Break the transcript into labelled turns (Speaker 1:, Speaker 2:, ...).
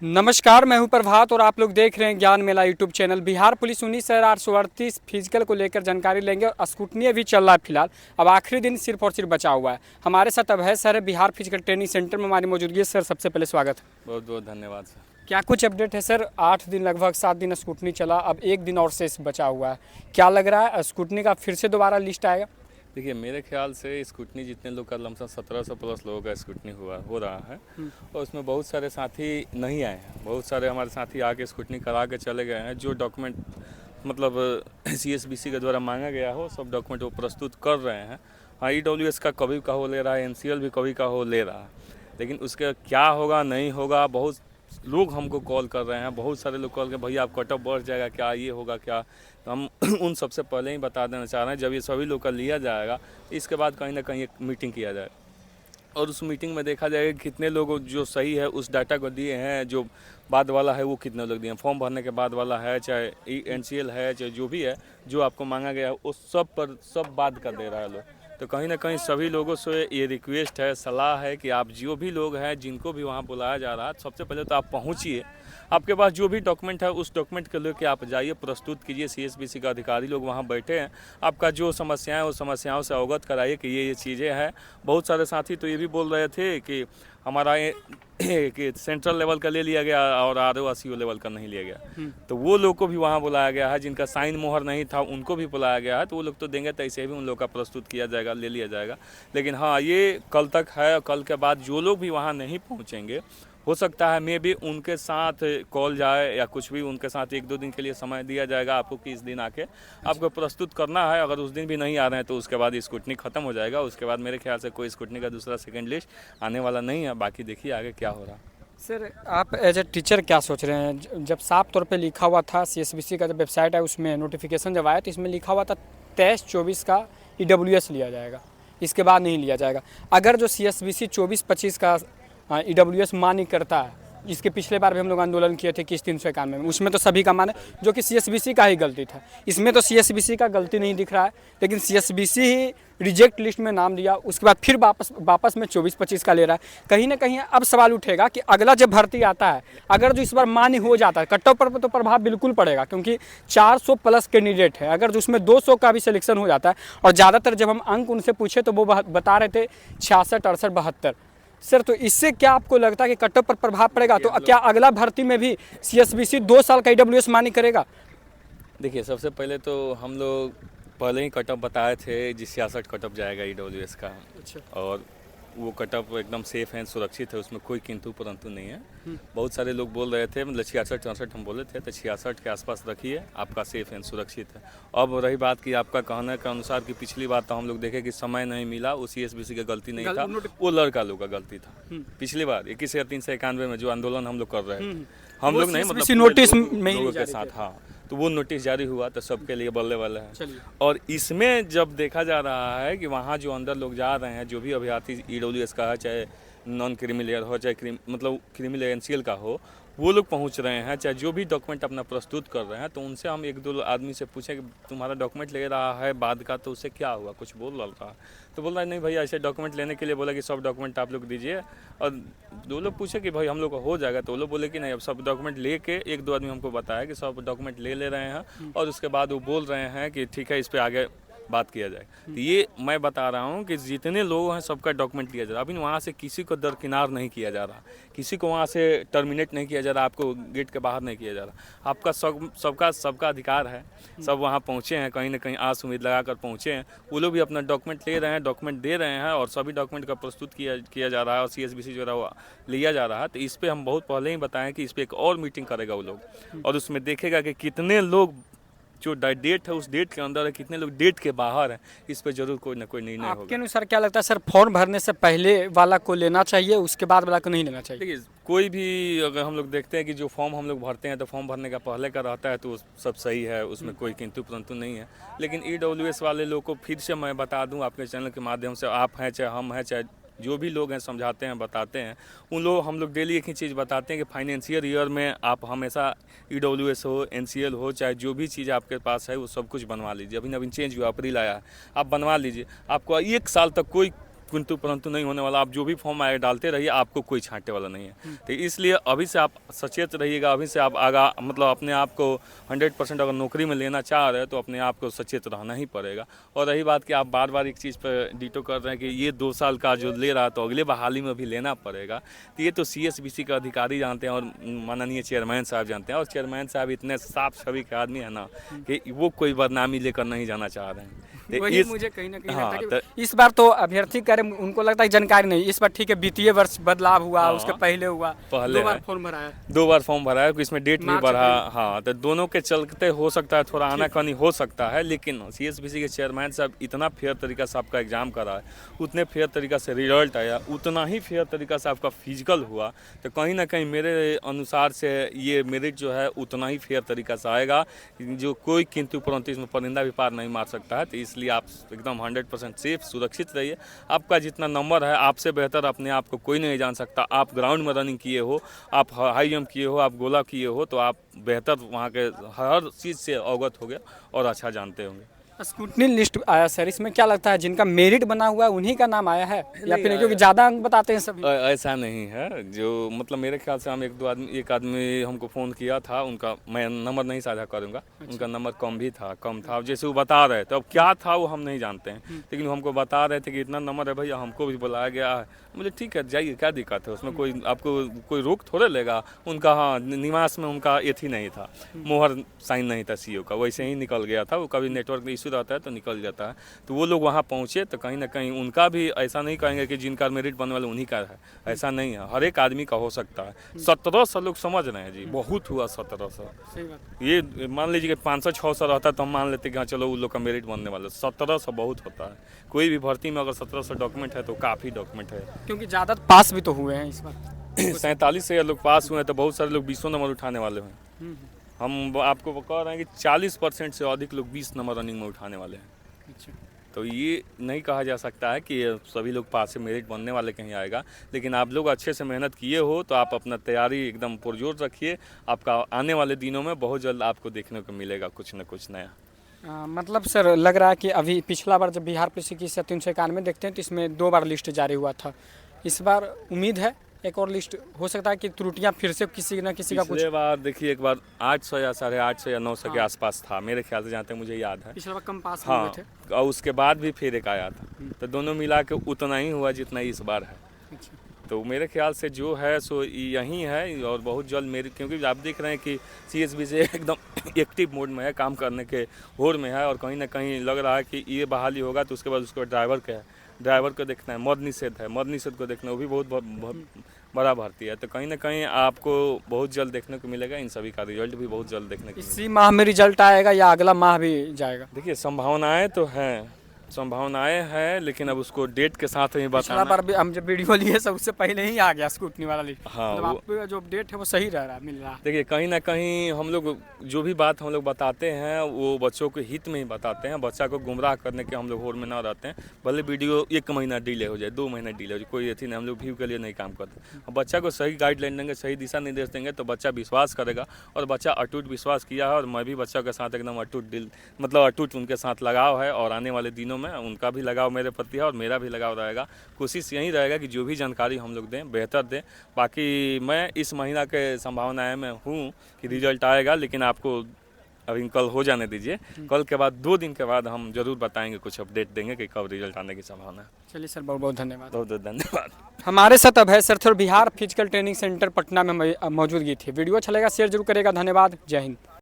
Speaker 1: नमस्कार, मैं हूं प्रभात और आप लोग देख रहे हैं Gyan Mela YouTube channel. Bihar police 19,838 physical को लेकर जानकारी लेंगे और स्कूटनी अभी चल रहा है फिलहाल। अब आखिरी दिन सिर्फ और सिर्फ बचा हुआ है। हमारे साथ अभय सर है, बिहार फिजिकल ट्रेनिंग सेंटर में हमारी मौजूदगी है। सर सबसे पहले स्वागत है।
Speaker 2: बहुत बहुत धन्यवाद सर।
Speaker 1: क्या कुछ अपडेट है सर? 8 दिन लगभग 7 दिन स्कूटनी चला, अब 1 दिन और शेष बचा हुआ है। क्या लग रहा है स्कूटनी का फिर से दोबारा लिस्ट आएगा?
Speaker 2: देखिए, मेरे ख्याल से स्कूटनी जितने लोग का लमसम 1700 प्लस लोगों का स्कूटनी हो रहा है और उसमें बहुत सारे साथी नहीं आए हैं। बहुत सारे हमारे साथी आके स्कूटनी करा के चले गए हैं। जो डॉक्यूमेंट मतलब CSBC के द्वारा मांगा गया हो, सब डॉक्यूमेंट वो प्रस्तुत कर रहे हैं। हाँ, EWS का कभी का हो ले रहा है, NCL भी कभी का हो ले रहा है, लेकिन उसके क्या होगा नहीं होगा, बहुत लोग हमको कॉल कर रहे हैं। बहुत सारे लोग कॉल कर, भैया आप कट ऑफ बढ़ जाएगा क्या, ये होगा क्या। तो हम उन सबसे पहले ही बता देना चाह रहे हैं, जब ये सभी लोग का लिया जाएगा इसके बाद कहीं ना कहीं एक मीटिंग किया जाए और उस मीटिंग में देखा जाएगा कि कितने लोग जो सही है उस डाटा को दिए हैं, जो बाद वाला है वो कितने लोग दिए हैं। फॉर्म भरने के बाद वाला है, चाहे NCL है, चाहे जो भी है, जो आपको मांगा गया है वो सब पर सब बात कर दे रहा है लोग। तो कहीं ना कहीं सभी लोगों से ये रिक्वेस्ट है, सलाह है कि आप जो भी लोग हैं जिनको भी वहाँ बुलाया जा रहा है, सबसे पहले तो आप पहुँचिए। आपके पास जो भी डॉक्यूमेंट है उस डॉक्यूमेंट को लेकर आप जाइए, प्रस्तुत कीजिए। CSBC का अधिकारी लोग वहाँ बैठे हैं, आपका जो समस्याएं उस समस्याओं से अवगत कराइए कि ये चीज़ें हैं। बहुत सारे साथी तो ये भी बोल रहे थे कि हमारा कि सेंट्रल लेवल का ले लिया गया और ROCO लेवल का नहीं लिया गया, तो वो लोग को भी वहाँ बुलाया गया है। जिनका साइन मोहर नहीं था उनको भी बुलाया गया है, तो वो लोग तो देंगे, तो ऐसे भी उन लोग का प्रस्तुत किया जाएगा, ले लिया जाएगा। लेकिन हाँ, ये कल तक है। कल के बाद जो लोग भी वहाँ नहीं पहुँचेंगे, हो सकता है मे भी उनके साथ कॉल जाए या कुछ भी, उनके साथ 1-2 दिन के लिए समय दिया जाएगा आपको कि इस दिन आके आपको प्रस्तुत करना है। अगर उस दिन भी नहीं आ रहे हैं तो उसके बाद स्कूटनी ख़त्म हो जाएगा। उसके बाद मेरे ख्याल से कोई स्कूटनी का दूसरा सेकंड लिस्ट आने वाला नहीं है। बाकी देखिए आगे क्या हो रहा।
Speaker 1: सर आप एज ए टीचर क्या सोच रहे हैं? जब साफ तौर पे लिखा हुआ था, CSBC का जो वेबसाइट है उसमें नोटिफिकेशन जब आया तो इसमें लिखा हुआ था 23-24 का EWS लिया जाएगा, इसके बाद नहीं लिया जाएगा। अगर जो CSBC 24-25 का EWS मान्य करता है, इसके पिछले बार भी हम लोग आंदोलन किए थे किस 391 में, उसमें तो सभी का माने, जो कि CSBC का ही गलती था। इसमें तो CSBC का गलती नहीं दिख रहा है, लेकिन CSBC ही रिजेक्ट लिस्ट में नाम दिया, उसके बाद फिर वापस में 24-25 का ले रहा है। कहीं ना कहीं अब सवाल उठेगा कि अगला जब भर्ती आता है, अगर जो इस बार मान्य हो जाता है, कट ऑफ पर तो प्रभाव बिल्कुल पड़ेगा, क्योंकि 400 प्लस कैंडिडेट है। अगर जो उसमें 200 का भी सिलेक्शन हो जाता है, और ज़्यादातर जब हम अंक उनसे पूछे तो वो बता रहे थे 66, 68, 72। सर तो इससे क्या आपको लगता है कि कट ऑफ पर प्रभाव पड़ेगा? तो क्या अगला भर्ती में भी CSBC 2 साल का EWS मान्य करेगा?
Speaker 2: देखिए, सबसे पहले तो हम लोग पहले ही कट ऑफ बताए थे, जिस 66 कट ऑफ जाएगा EWS का।
Speaker 1: अच्छा।
Speaker 2: और वो कट ऑफ एकदम सेफ है, सुरक्षित है, उसमें कोई किंतु परंतु नहीं है। बहुत सारे लोग बोल रहे थे, मतलब 66-64 हम बोले थे, तो 66 के आसपास रखिए, आपका सेफ है, सुरक्षित है। अब रही बात कि आपका कहने के अनुसार कि पिछली बार तो हम लोग देखे कि समय नहीं मिला, वो CSBC का गलती नहीं था, वो लड़का लोग का गलती था। पिछली बार 21,391 में जो आंदोलन हम लोग कर रहे थे, हम लोग नहीं, मतलब
Speaker 1: नोटिस
Speaker 2: लोगों के साथ, हाँ, तो वो नोटिस जारी हुआ तो सबके लिए बल्ले वाले हैं। और इसमें जब देखा जा रहा है कि वहाँ जो अंदर लोग जा रहे हैं, जो भी अभ्यर्थी EWS का है, चाहे नॉन क्रिमिलेयर हो, चाहे मतलब क्रिमिलेयर NCL का हो, वो लोग पहुंच रहे हैं, चाहे जो भी डॉक्यूमेंट अपना प्रस्तुत कर रहे हैं, तो उनसे हम 1-2 आदमी से पूछे कि तुम्हारा डॉक्यूमेंट ले रहा है बाद का, तो उससे क्या हुआ, कुछ बोल रहा है, तो बोल रहा है नहीं भैया, ऐसे डॉक्यूमेंट लेने के लिए बोला कि सब डॉक्यूमेंट आप लोग दीजिए। और 2 लोग पूछे कि भाई हम लोग को हो जाएगा, तो वो लोग बोले कि नहीं, अब सब डॉक्यूमेंट लेके 1-2 आदमी हमको बताया कि सब डॉक्यूमेंट ले रहे हैं, और उसके बाद वो बोल रहे हैं कि ठीक है, इस पर आगे बात किया जाए। तो ये मैं बता रहा हूँ कि जितने लोग हैं सबका डॉक्यूमेंट लिया जा रहा है। अभी वहाँ से किसी को दरकिनार नहीं किया जा रहा, किसी को वहाँ से टर्मिनेट नहीं किया जा रहा, आपको गेट के बाहर नहीं किया जा रहा। आपका सबका अधिकार है। सब वहाँ पहुँचे हैं, कहीं ना कहीं आस उम्मीद लगा कर पहुँचे हैं। वो लोग भी अपना डॉक्यूमेंट ले रहे हैं, डॉक्यूमेंट दे रहे हैं, और सभी डॉक्यूमेंट का प्रस्तुत किया जा रहा है, और CSBC जो रहा लिया जा रहा है। तो इस पर हम बहुत पहले ही बताएं कि इस पर एक और मीटिंग करेगा वो लोग, और उसमें देखेगा कि कितने लोग जो डेट है उस डेट के अंदर है, कितने लोग डेट के बाहर हैं। इस पर जरूर कोई ना कोई निर्णय होगा।
Speaker 1: आपके अनुसार क्या लगता है सर, फॉर्म भरने से पहले वाला को लेना चाहिए, उसके बाद वाला को नहीं लेना चाहिए?
Speaker 2: देखिए, कोई भी अगर हम लोग देखते हैं कि जो फॉर्म हम लोग भरते हैं तो फॉर्म भरने का पहले का रहता है, तो सब सही है, उसमें कोई किंतु परंतु नहीं है। लेकिन EWS वाले लोग को फिर से मैं बता दूं आपके चैनल के माध्यम से, आप हैं चाहे हम हैं, चाहे जो भी लोग हैं, समझाते हैं, बताते हैं, उन लोग हम लोग डेली एक ही चीज़ बताते हैं कि फाइनेंशियल ईयर में आप हमेशा EWS हो, NCL हो, चाहे जो भी चीज़ आपके पास है वो सब कुछ बनवा लीजिए। अभी नवीन चेंज हुआ, अप्रैल आया है, आप बनवा लीजिए। आपको 1 साल तक कोई किंतु परंतु नहीं होने वाला। आप जो भी फॉर्म आए डालते रहिए, आपको कोई छांटने वाला नहीं है। तो इसलिए अभी से आप सचेत रहिएगा, अभी से आप आगा मतलब अपने आप को 100% अगर नौकरी में लेना चाह रहे हैं तो अपने आप को सचेत रहना ही पड़ेगा। और रही बात कि आप बार बार एक चीज़ पर डिटो कर रहे हैं कि ये 2 साल का जो ले रहा तो अगले बहाली में भी लेना पड़ेगा, तो ये तो CSBC का अधिकारी जानते हैं और माननीय चेयरमैन साहब जानते हैं। और चेयरमैन साहब इतने साफ छवि के आदमी है ना कि वो कोई बदनामी लेकर नहीं जाना चाह रहे हैं।
Speaker 1: वही मुझे कहीं ना कहीं
Speaker 2: हाँ,
Speaker 1: लगता है कि इस बार तो अभ्यर्थी करें, उनको लगता है जानकारी नहीं। इस बार ठीक है, वित्तीय वर्ष बदलाव हुआ,
Speaker 2: हाँ,
Speaker 1: उसके पहले हुआ,
Speaker 2: पहले
Speaker 1: 2 बार
Speaker 2: है।
Speaker 1: फॉर्म भरा है।
Speaker 2: 2 बार फॉर्म भरा है, इसमें डेट भी
Speaker 1: मार्च
Speaker 2: बढ़ा।
Speaker 1: अप्रैल।
Speaker 2: हाँ, तो दोनों के चलते हो सकता है थोड़ा आनाकानी हो सकता है, लेकिन CSBC के चेयरमैन साहब इतना फेयर तरीका से आपका एग्जाम करा है, उतने फेयर तरीका से रिजल्ट आया, उतना ही फेयर तरीका से आपका फिजिकल हुआ, तो कहीं ना कहीं मेरे अनुसार से ये मेरिट जो है उतना ही फेयर तरीका से आएगा, जो कोई किंतु परंतु इसमें परिंदा भी पार नहीं मार सकता है। तो इसलिए आप एकदम 100% सेफ सुरक्षित रहिए। आपका जितना नंबर है, आपसे बेहतर अपने आप को कोई नहीं जान सकता। आप ग्राउंड में रनिंग किए हो, आप हाई जंप किए हो, आप गोला किए हो, तो आप बेहतर वहाँ के हर चीज़ से अवगत हो गए और अच्छा जानते होंगे।
Speaker 1: स्कूटनी लिस्ट आया सर, इसमें क्या लगता है जिनका मेरिट बना हुआ है उन्हीं का नाम आया है या फिर क्योंकि ज़्यादा अंक बताते हैं सभी?
Speaker 2: ऐसा नहीं है, जो मतलब मेरे ख्याल से हम एक आदमी हमको फ़ोन किया था, उनका मैं नंबर नहीं साझा करूंगा।
Speaker 1: अच्छा।
Speaker 2: उनका नंबर कम था जैसे वो बता रहे थे। अब क्या था वो हम नहीं जानते हैं, लेकिन वो हमको बता रहे थे कि इतना नंबर है भैया, हमको भी बुलाया गया है। मुझे ठीक है, जाइए, क्या दिक्कत है उसमें, कोई आपको कोई रोक थोड़े लेगा। उनका हाँ निवास में उनका एथी नहीं था, मोहर साइन नहीं था CO का, वैसे ही निकल गया था। वो कभी नेटवर्क इशू रहता है तो निकल जाता है। तो वो लोग वहाँ पहुँचे तो कहीं ना कहीं उनका भी ऐसा नहीं कहेंगे कि जिनका मेरिट बनने वाले उन्हीं का है, ऐसा नहीं है। हर एक आदमी का हो सकता है। 1700 लोग समझ रहे हैं जी, बहुत हुआ 1700।
Speaker 1: सही बात।
Speaker 2: ये मान लीजिए कि 500-600 रहता तो हम मान लेते कि हाँ चलो उन लोग का मेरिट बनने वाला। 1700 बहुत होता है। कोई भी भर्ती में अगर 1700 डॉक्यूमेंट है तो काफ़ी डॉक्यूमेंट है।
Speaker 1: क्योंकि ज़्यादा पास भी तो हुए हैं इस बार।
Speaker 2: 47 से लोग पास हुए हैं, तो बहुत सारे लोग 20 नंबर उठाने वाले हैं। हम आपको कह रहे हैं कि 40% से अधिक लोग 20 नंबर रनिंग में उठाने वाले हैं।
Speaker 1: अच्छा।
Speaker 2: तो ये नहीं कहा जा सकता है कि सभी लोग पास से मेरिट बनने वाले कहीं आएगा, लेकिन आप लोग अच्छे से मेहनत किए हो तो आप अपना तैयारी एकदम पुरजोर रखिए। आपका आने वाले दिनों में बहुत जल्द आपको देखने को मिलेगा कुछ न कुछ नया।
Speaker 1: मतलब सर लग रहा है कि अभी पिछला बार जब बिहार पुलिस की 391 देखते हैं तो इसमें 2 बार लिस्ट जारी हुआ था। इस बार उम्मीद है एक और लिस्ट हो सकता है कि त्रुटियां फिर से किसी न किसी का कुछ।
Speaker 2: पिछले बार देखिए, एक बार 800 या 850 या 900 के
Speaker 1: हाँ।
Speaker 2: आसपास था मेरे ख्याल से, जहाँ तक मुझे याद है।
Speaker 1: पिछला बार कम पास हुए
Speaker 2: हाँ,
Speaker 1: थे।
Speaker 2: और उसके बाद भी फिर एक आया था, तो दोनों मिला के उतना ही हुआ जितना इस बार है।
Speaker 1: अच्छा।
Speaker 2: तो मेरे ख्याल से जो है सो यही है, और बहुत जल्द मेरी, क्योंकि आप देख रहे हैं कि CSBC एकदम एक्टिव मोड में है, काम करने के होड़ में है। और कहीं ना कहीं लग रहा है कि ये बहाली होगा तो उसके बाद उसको ड्राइवर को देखना है, मद निषेध को देखना है, वो भी बहुत बड़ा भर्ती है। तो कहीं ना कहीं आपको बहुत जल्द देखने को मिलेगा। इन सभी का रिजल्ट भी बहुत जल्द देखने को मिलेगा।
Speaker 1: इसी माह में रिजल्ट आएगा या अगला माह भी जाएगा?
Speaker 2: देखिए, संभावनाएं हैं, लेकिन अब उसको डेट के साथ ही
Speaker 1: पिछला
Speaker 2: बताना।
Speaker 1: बार भी हम जब वीडियो लिए सब उससे पहले ही आ गया स्कूटनी वाला लिस्ट।
Speaker 2: हाँ,
Speaker 1: मतलब आपका जो अपडेट है वो सही रह रहा है, मिल रहा है।
Speaker 2: देखिए, कहीं ना कहीं हम लोग जो भी बात हम लोग बताते हैं वो बच्चों के हित में ही बताते हैं। बच्चा को गुमराह करने के हम लोग होड़ में ना रहते हैं। भले वीडियो 1 महीना डिले हो जाए, 2 महीना डिले हो जाए, कोई ऐसी नहीं, हम लोग व्यू के लिए नहीं काम करते। अब बच्चा को सही गाइडलाइन देंगे, सही दिशा निर्देश देंगे तो बच्चा विश्वास करेगा। और बच्चा अटूट विश्वास किया है, और मैं भी बच्चा के साथ एकदम अटूट उनके साथ लगाव है। और आने वाले दिनों में उनका भी लगाव मेरे प्रति है और मेरा भी लगाव रहेगा। कोशिश यही रहेगा कि जो भी जानकारी हम लोग दें बेहतर दें। बाकी मैं इस महीना के संभावनाएं में हूँ कि रिजल्ट आएगा, लेकिन आपको अभी कल हो जाने दीजिए। कल के बाद 2 दिन के बाद हम जरूर बताएंगे, कुछ अपडेट देंगे कि कब रिजल्ट आने की संभावना है।
Speaker 1: चलिए सर, बहुत बहुत धन्यवाद।
Speaker 2: बहुत बहुत धन्यवाद।
Speaker 1: हमारे साथ अभय सर थे और Bihar physical training centre Patna में मौजूदगी थी। वीडियो अच्छा लगा शेयर जरूर करेगा। धन्यवाद। जय हिंद।